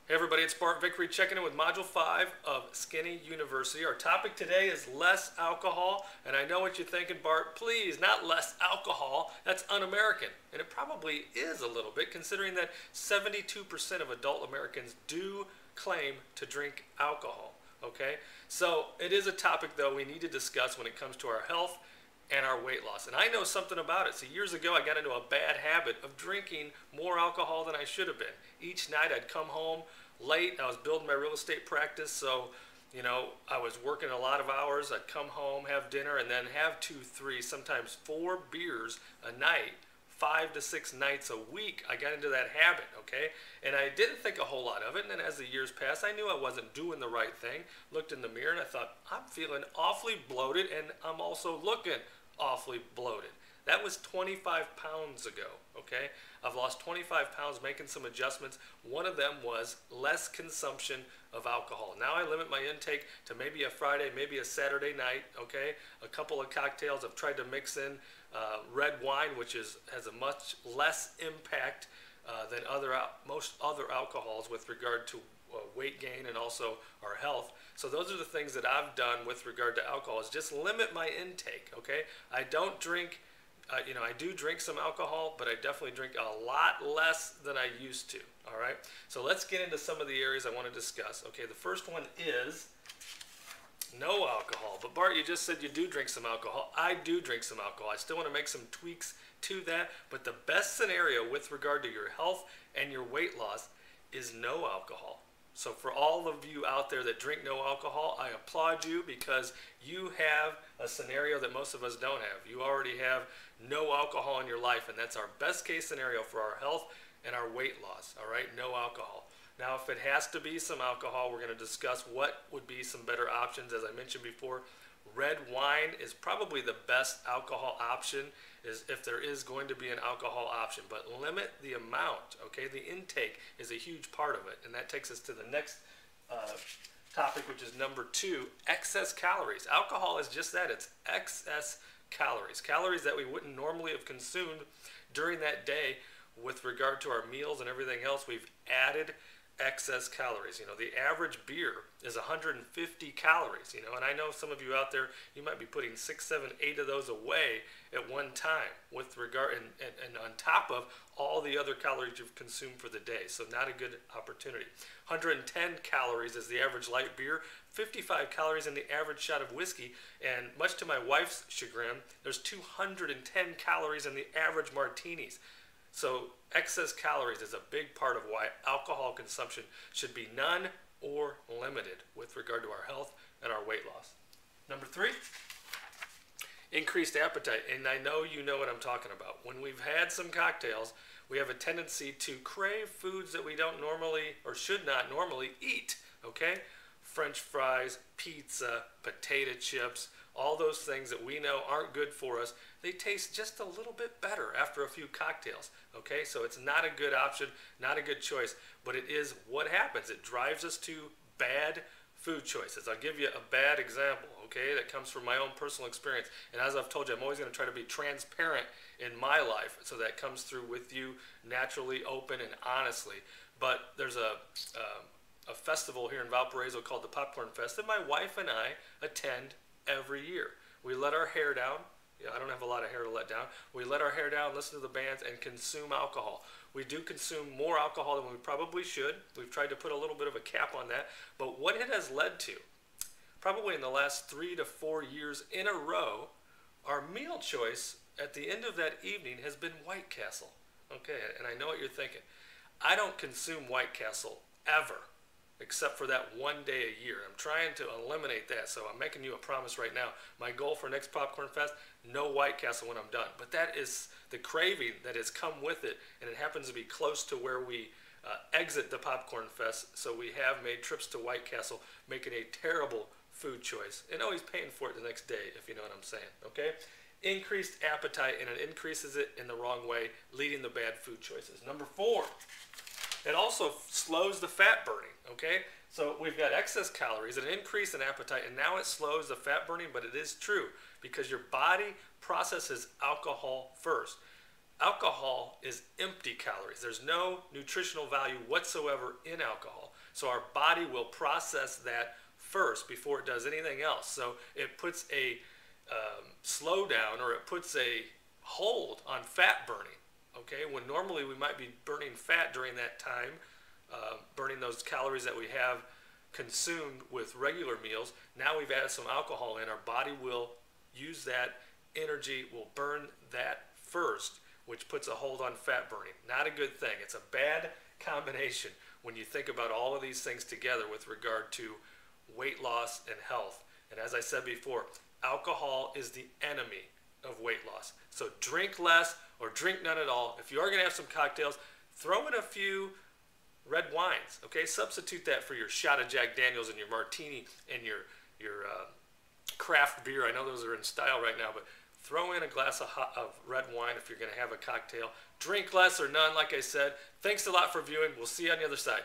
Hey everybody, it's Bart Vickery checking in with Module 5 of Skinny University. Our topic today is less alcohol, and I know what you're thinking, Bart, please, not less alcohol. That's un-American, and it probably is a little bit considering that 72% of adult Americans do claim to drink alcohol, okay? So it is a topic, though, we need to discuss when it comes to our health and our weight loss. And I know something about it. So years ago, I got into a bad habit of drinking more alcohol than I should have been. Each night I'd come home late. I was building my real estate practice. So, I was working a lot of hours. I'd come home, have dinner, and then have 2, 3, sometimes 4 beers a night, 5 to 6 nights a week. I got into that habit, okay? And I didn't think a whole lot of it. And then as the years passed, I knew I wasn't doing the right thing. Looked in the mirror and I thought, I'm feeling awfully bloated, and I'm also looking awfully bloated. That was 25 pounds ago, okay? I've lost 25 pounds making some adjustments. One of them was less consumption of alcohol. Now I limit my intake to maybe a Friday, maybe a Saturday night, okay? A couple of cocktails. I've tried to mix in red wine, which has a much less impact than most other alcohols with regard to weight gain and also our health. So those are the things that I've done with regard to alcohol, is just limit my intake, okay? I don't drink, I do drink some alcohol, but I definitely drink a lot less than I used to, all right? So let's get into some of the areas I want to discuss. Okay, the first one is no alcohol. But Bart, you just said you do drink some alcohol. I do drink some alcohol. I still want to make some tweaks to that, but the best scenario with regard to your health and your weight loss is no alcohol. So for all of you out there that drink no alcohol, I applaud you, because you have a scenario that most of us don't have. You already have no alcohol in your life, and that's our best case scenario for our health and our weight loss, all right? No alcohol. Now, if it has to be some alcohol, we're going to discuss what would be some better options. As I mentioned before, red wine is probably the best alcohol option, is if there is going to be an alcohol option, but limit the amount, okay? The intake is a huge part of it, and that takes us to the next topic, which is number 2, excess calories. Alcohol is just that, it's excess calories. Calories that we wouldn't normally have consumed during that day with regard to our meals and everything else. We've added excess calories. The average beer is 150 calories, and I know some of you out there, you might be putting 6, 7, 8 of those away at one time with regard, and on top of all the other calories you've consumed for the day. So not a good opportunity. 110 calories is the average light beer, 55 calories in the average shot of whiskey, and much to my wife's chagrin, there's 210 calories in the average martinis. So excess calories is a big part of why alcohol consumption should be none or limited with regard to our health and our weight loss. Number 3, increased appetite. And I know you know what I'm talking about. When we've had some cocktails, we have a tendency to crave foods that we don't normally or should not normally eat, okay? French fries, pizza, potato chips, all those things that we know aren't good for us, they taste just a little bit better after a few cocktails, okay? So it's not a good option, not a good choice, but it is what happens. It drives us to bad food choices. I'll give you a bad example, okay, that comes from my own personal experience. And as I've told you, I'm always going to try to be transparent in my life, so that comes through with you naturally, open, and honestly. But there's a festival here in Valparaiso called the Popcorn Fest that my wife and I attend every year. We let our hair down. I don't have a lot of hair to let down. We let our hair down, listen to the bands, and consume alcohol. We do consume more alcohol than we probably should. We've tried to put a little bit of a cap on that. But what it has led to, probably in the last 3 to 4 years in a row, our meal choice at the end of that evening has been White Castle. Okay, and I know what you're thinking. I don't consume White Castle ever, except for that one day a year. I'm trying to eliminate that, so I'm making you a promise right now. My goal for next Popcorn Fest, no White Castle when I'm done. But that is the craving that has come with it, and it happens to be close to where we exit the Popcorn Fest, so we have made trips to White Castle, making a terrible food choice, and always paying for it the next day, if you know what I'm saying, okay? Increased appetite, and it increases it in the wrong way, leading to bad food choices. Number 4, it also slows the fat burning, okay? So we've got excess calories, an increase in appetite, and now it slows the fat burning, but it is true because your body processes alcohol first. Alcohol is empty calories. There's no nutritional value whatsoever in alcohol. So our body will process that first before it does anything else. So it puts a slowdown, or it puts a hold on fat burning. Okay, when normally we might be burning fat during that time, burning those calories that we have consumed with regular meals. Now we've added some alcohol in. Our body will use that energy, will burn that first, which puts a hold on fat burning. Not a good thing. It's a bad combination when you think about all of these things together with regard to weight loss and health. And as I said before, alcohol is the enemy of weight loss. So drink less or drink none at all. If you are going to have some cocktails, throw in a few red wines. Okay, substitute that for your shot of Jack Daniels and your martini and your craft beer. I know those are in style right now, but throw in a glass of red wine if you're going to have a cocktail. Drink less or none, like I said. Thanks a lot for viewing. We'll see you on the other side.